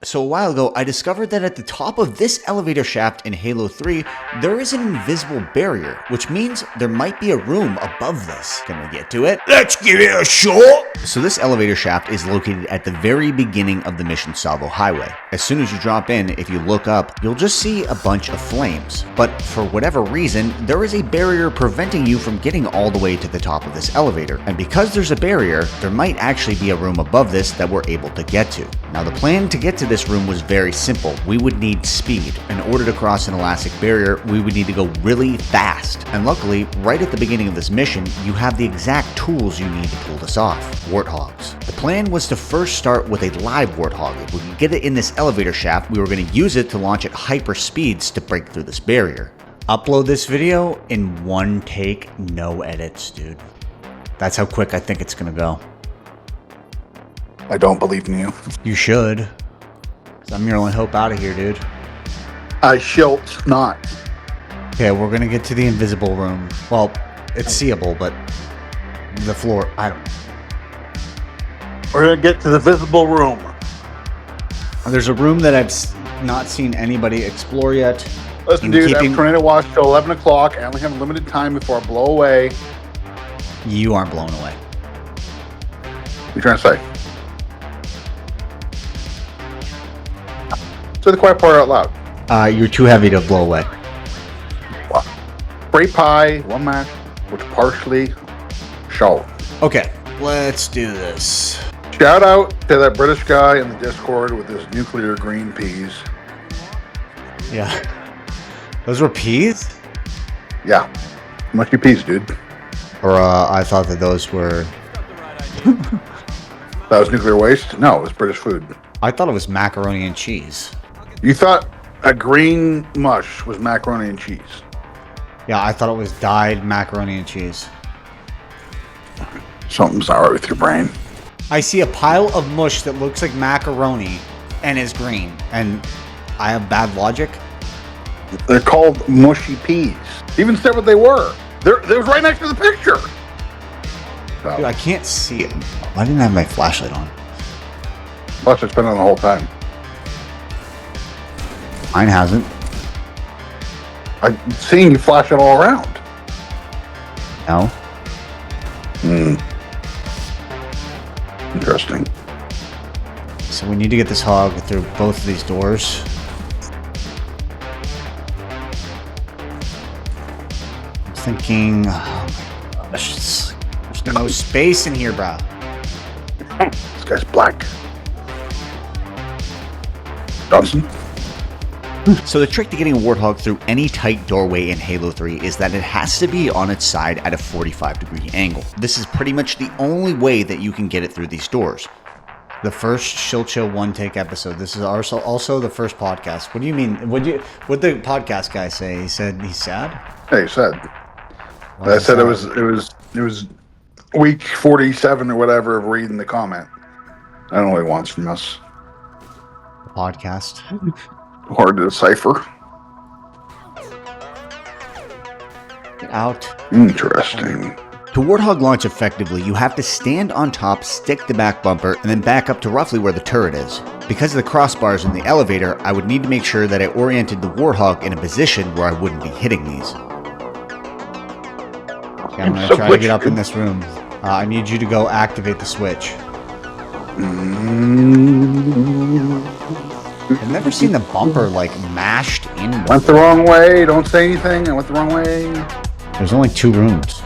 So a while ago, I discovered that at the top of this elevator shaft in Halo 3, there is an invisible barrier, which means there might be a room above this. Can we get to it? Let's give it a shot! So this elevator shaft is located at the very beginning of the mission Tsavo Highway. As soon as you drop in, if you look up, you'll just see a bunch of flames. But for whatever reason, there is a barrier preventing you from getting all the way to the top of this elevator. And because there's a barrier, there might actually be a room above this that we're able to get to. Now the plan to get to this room was very simple. We would need speed. In order to cross an elastic barrier, we would need to go really fast. And luckily, right at the beginning of this mission, you have the exact tools you need to pull this off. Warthogs. The plan was to first start with a live Warthog. If we could get it in this elevator shaft, we were going to use it to launch at hyper speeds to break through this barrier. Upload this video in one take, no edits, dude. That's how quick I think it's going to go. I don't believe in you. You should. Cause I'm your only hope out of here, dude. I Shilt not. Okay, we're gonna get to the invisible room. Well, it's seeable, but the floor, I don't know. We're gonna get to the visible room. There's a room that I've not seen anybody explore yet. Listen, dude, I'm trying to watch till 11 o'clock. I only have a limited time before I blow away. You aren't blown away. What are you trying to say? Say the quiet part out loud. You're too heavy to blow away. Spray pie, one match, which partially show. Okay, let's do this. Shout out to that British guy in the Discord with his nuclear green peas. Yeah. Those were peas? Yeah. Must be peas, dude. Or I thought that those were... That was nuclear waste? No, it was British food. I thought it was macaroni and cheese. You thought a green mush was macaroni and cheese? Yeah, I thought it was dyed macaroni and cheese. Something's not right with your brain. I see a pile of mush that looks like macaroni and is green, and I have bad logic. They're called mushy peas. Even said what they were. They was right next to the picture. So. Dude, I can't see it. I didn't have my flashlight on. Flashlight's been on the whole time. Mine hasn't. I'm seeing you flash it all around. No. Interesting. So we need to get this hog through both of these doors. I'm thinking... Oh my gosh. There's no space in here, bro. This guy's black. Johnson? So the trick to getting a Warthog through any tight doorway in Halo 3 is that it has to be on its side at a 45-degree angle. This is pretty much the only way that you can get it through these doors. The first Shilt Show one-take episode. This is also the first podcast. What do you mean? What'd the podcast guy say? He said he's sad? Hey, he said. I said it was week 47 or whatever of reading the comment. I don't know what he wants from us. Podcast. Hard to decipher. Get out. Interesting. To Warthog launch effectively, you have to stand on top, stick the back bumper, and then back up to roughly where the turret is. Because of the crossbars in the elevator, I would need to make sure that I oriented the Warthog in a position where I wouldn't be hitting these. Okay, I'm going to try to get up in this room. I need you to go activate the switch. I've never seen the bumper, like, mashed in. Went the wrong way. Don't say anything. I went the wrong way. There's only 2 rooms.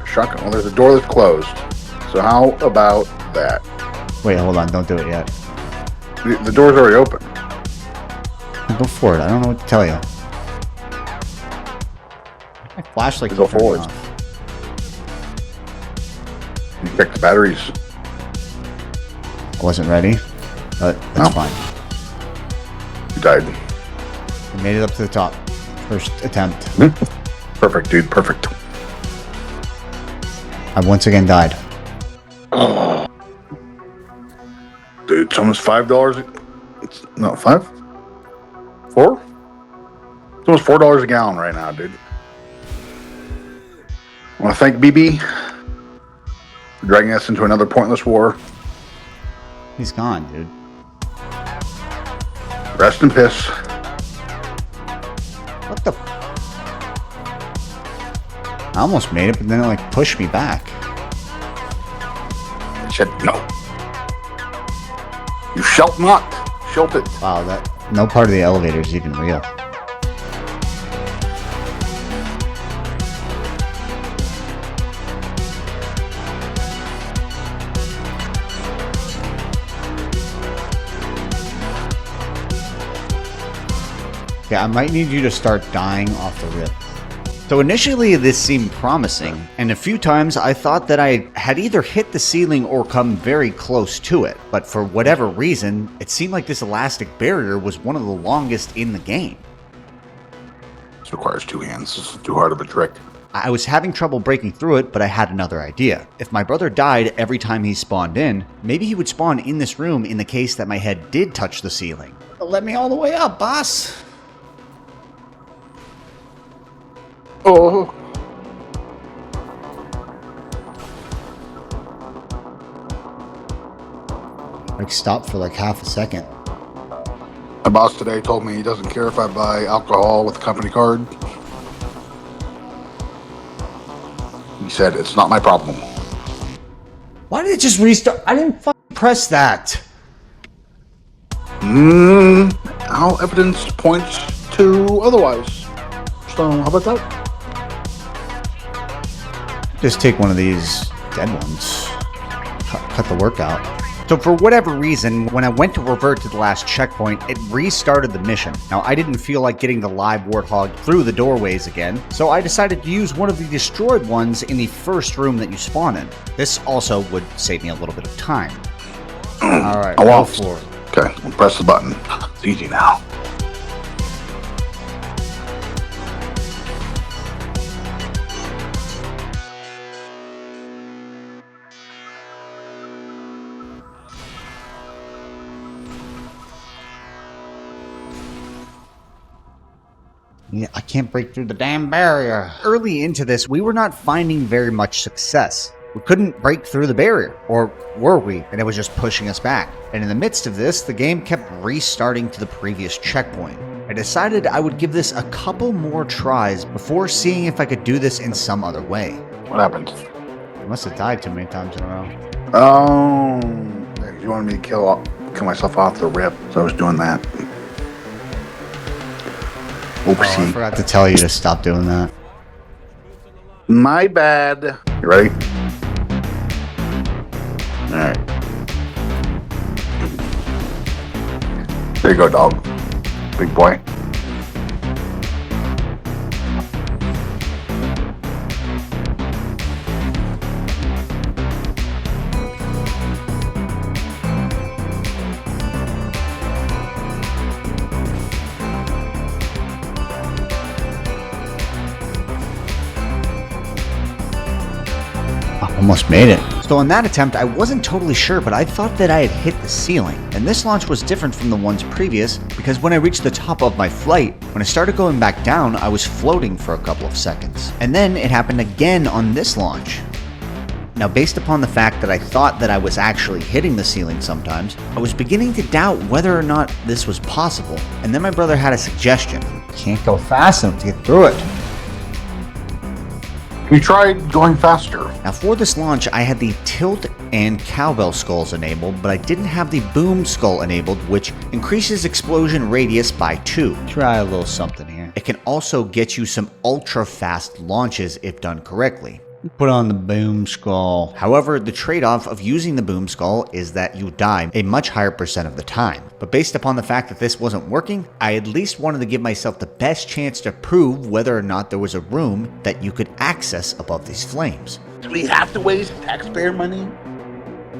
Shocking. Well, there's a door that's closed. So how about that? Wait, hold on. Don't do it yet. The door's already open. Go for it. I don't know what to tell you. My flashlight Go forward. You check the batteries. I wasn't ready, but that's fine. You died. I made it up to the top. First attempt. Perfect, dude. Perfect. I once again died. Oh. Dude, it's almost $5. No, 5? 4? It's almost $4 a gallon right now, dude. I want to thank BB for dragging us into another pointless war. He's gone, dude. Rest in piss. What the? I almost made it, but then it like pushed me back. I said no. You shalt not. Shilt it. Wow, that no part of the elevator is even real. Yeah, I might need you to start dying off the rip. So initially this seemed promising, and a few times I thought that I had either hit the ceiling or come very close to it, but for whatever reason, it seemed like this elastic barrier was one of the longest in the game. This requires 2 hands. This is too hard of a trick. I was having trouble breaking through it, but I had another idea. If my brother died every time he spawned in, maybe he would spawn in this room in the case that my head did touch the ceiling. Let me all the way up, boss! Oh. Like, stop for like half a second. My boss today told me he doesn't care if I buy alcohol with a company card. He said it's not my problem. Why did it just restart? I didn't fucking press that. All evidence points to otherwise. So, how about that? Just take one of these dead ones. Cut the workout. So for whatever reason, when I went to revert to the last checkpoint, it restarted the mission. Now, I didn't feel like getting the live Warthog through the doorways again, so I decided to use one of the destroyed ones in the first room that you spawn in. This also would save me a little bit of time. Alright, go for it. Okay, we'll press the button. It's easy now. Yeah, I can't break through the damn barrier. Early into this, we were not finding very much success. We couldn't break through the barrier, or were we? And it was just pushing us back. And in the midst of this, the game kept restarting to the previous checkpoint. I decided I would give this a couple more tries before seeing if I could do this in some other way. What happened? I must have died too many times in a row. Oh, you wanted me to kill myself off the rip, so I was doing that. Oopsie. Oh, I forgot to tell you to stop doing that. My bad. You ready? Alright. There you go, dog. Big boy. Almost made it. So on that attempt, I wasn't totally sure, but I thought that I had hit the ceiling. And this launch was different from the ones previous, because when I reached the top of my flight, when I started going back down, I was floating for a couple of seconds. And then it happened again on this launch. Now, based upon the fact that I thought that I was actually hitting the ceiling sometimes, I was beginning to doubt whether or not this was possible. And then my brother had a suggestion. Can't go fast enough to get through it. We tried going faster. Now for this launch, I had the tilt and cowbell skulls enabled, but I didn't have the boom skull enabled, which increases explosion radius by 2. Try a little something here. It can also get you some ultra fast launches if done correctly. Put on the boom skull. However, the trade-off of using the boom skull is that you die a much higher percent of the time. But based upon the fact that this wasn't working, I at least wanted to give myself the best chance to prove whether or not there was a room that you could access above these flames. Do we have to waste taxpayer money?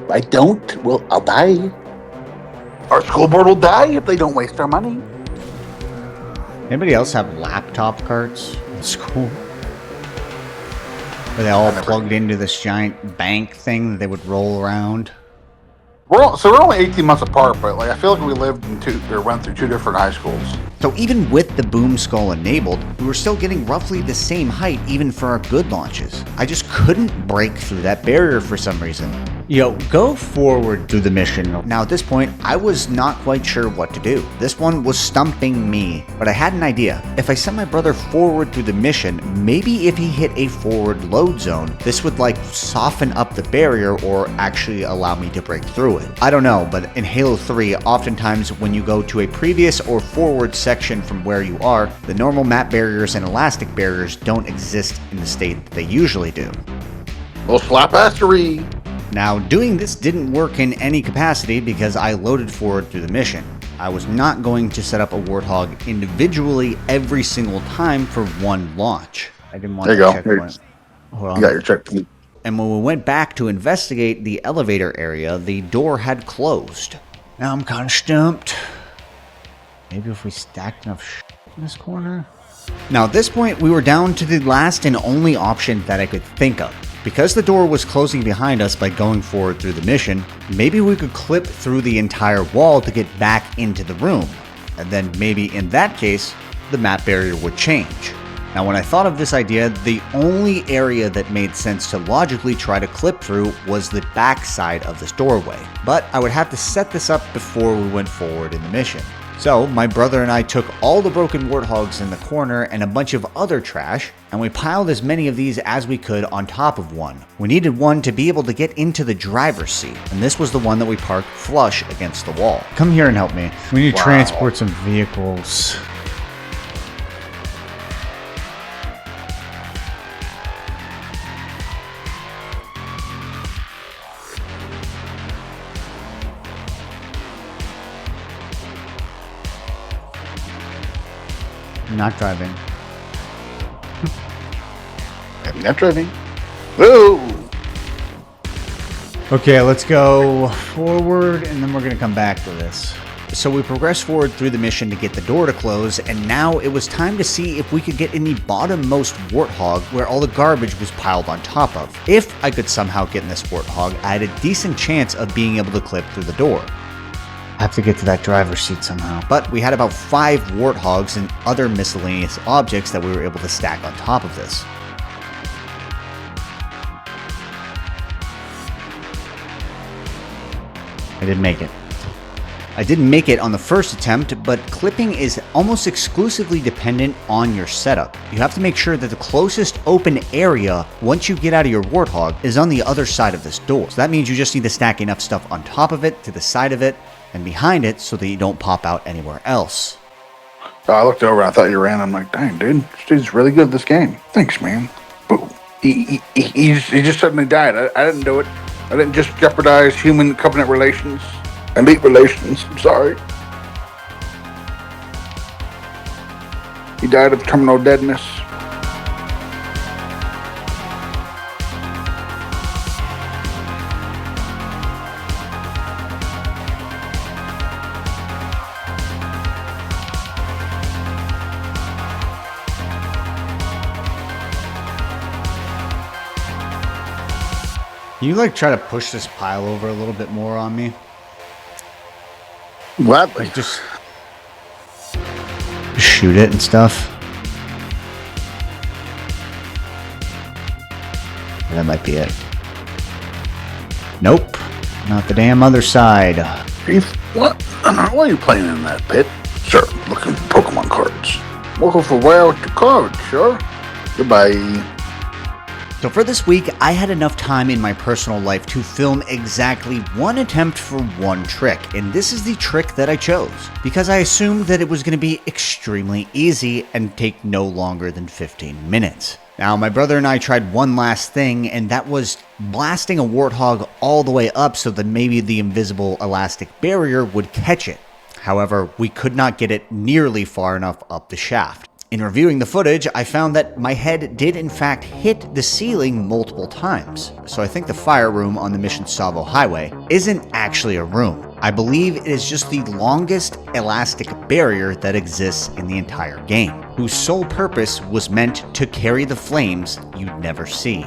If I don't, well, I'll die. Our school board will die if they don't waste our money. Anybody else have laptop carts in school? Were they all plugged into this giant bank thing that they would roll around? We're only 18 months apart, but like I feel like we went through 2 different high schools. So even with the boom skull enabled, we were still getting roughly the same height even for our good launches. I just couldn't break through that barrier for some reason. Go forward through the mission. Now at this point, I was not quite sure what to do. This one was stumping me, but I had an idea. If I sent my brother forward through the mission, maybe if he hit a forward load zone, this would like soften up the barrier or actually allow me to break through it. I don't know, but in Halo 3, oftentimes when you go to a previous or forward section from where you are, the normal map barriers and elastic barriers don't exist in the state that they usually do. Little slap-assery. Now, doing this didn't work in any capacity because I loaded forward through the mission. I was not going to set up a Warthog individually every single time for one launch. I didn't want there that you go. checkpoint. Hold on. You got your checkpoint. And when we went back to investigate the elevator area, the door had closed. Now I'm kind of stumped. Maybe if we stacked enough shit in this corner? Now at this point, we were down to the last and only option that I could think of. Because the door was closing behind us by going forward through the mission, maybe we could clip through the entire wall to get back into the room. And then maybe in that case, the map barrier would change. Now when I thought of this idea, the only area that made sense to logically try to clip through was the back side of this doorway. But I would have to set this up before we went forward in the mission. So my brother and I took all the broken Warthogs in the corner and a bunch of other trash, and we piled as many of these as we could on top of one. We needed one to be able to get into the driver's seat, and this was the one that we parked flush against the wall. Come here and help me. We need to transport some vehicles. Not driving. I'm not driving. Whoa! Okay, let's go forward and then we're going to come back to this. So we progressed forward through the mission to get the door to close, and now it was time to see if we could get in the bottommost Warthog where all the garbage was piled on top of. If I could somehow get in this Warthog, I had a decent chance of being able to clip through the door. I have to get to that driver's seat somehow. But we had about 5 Warthogs and other miscellaneous objects that we were able to stack on top of this. I didn't make it. I didn't make it on the first attempt, but clipping is almost exclusively dependent on your setup. You have to make sure that the closest open area, once you get out of your Warthog, is on the other side of this door. So that means you just need to stack enough stuff on top of it, to the side of it, and behind it so that you don't pop out anywhere else. I looked over and I thought you ran. I'm like, dang, dude, this dude's really good at this game. Thanks, man. Boom. He just suddenly died. I didn't do it. I didn't just jeopardize human covenant relations. Elite relations. I'm sorry. He died of terminal deadness. Can you like try to push this pile over a little bit more on me? What? Like just shoot it and stuff. That might be it. Nope. Not the damn other side. What? Why are you playing in that pit? Sir, looking for Pokemon cards. Welcome for where with your cards, sure. Goodbye. So for this week, I had enough time in my personal life to film exactly one attempt for one trick, and this is the trick that I chose, because I assumed that it was going to be extremely easy and take no longer than 15 minutes. Now, my brother and I tried one last thing, and that was blasting a Warthog all the way up so that maybe the invisible elastic barrier would catch it. However, we could not get it nearly far enough up the shaft. In reviewing the footage, I found that my head did in fact hit the ceiling multiple times, so I think the fire room on the mission Tsavo Highway isn't actually a room. I believe it is just the longest elastic barrier that exists in the entire game, whose sole purpose was meant to carry the flames you'd never see.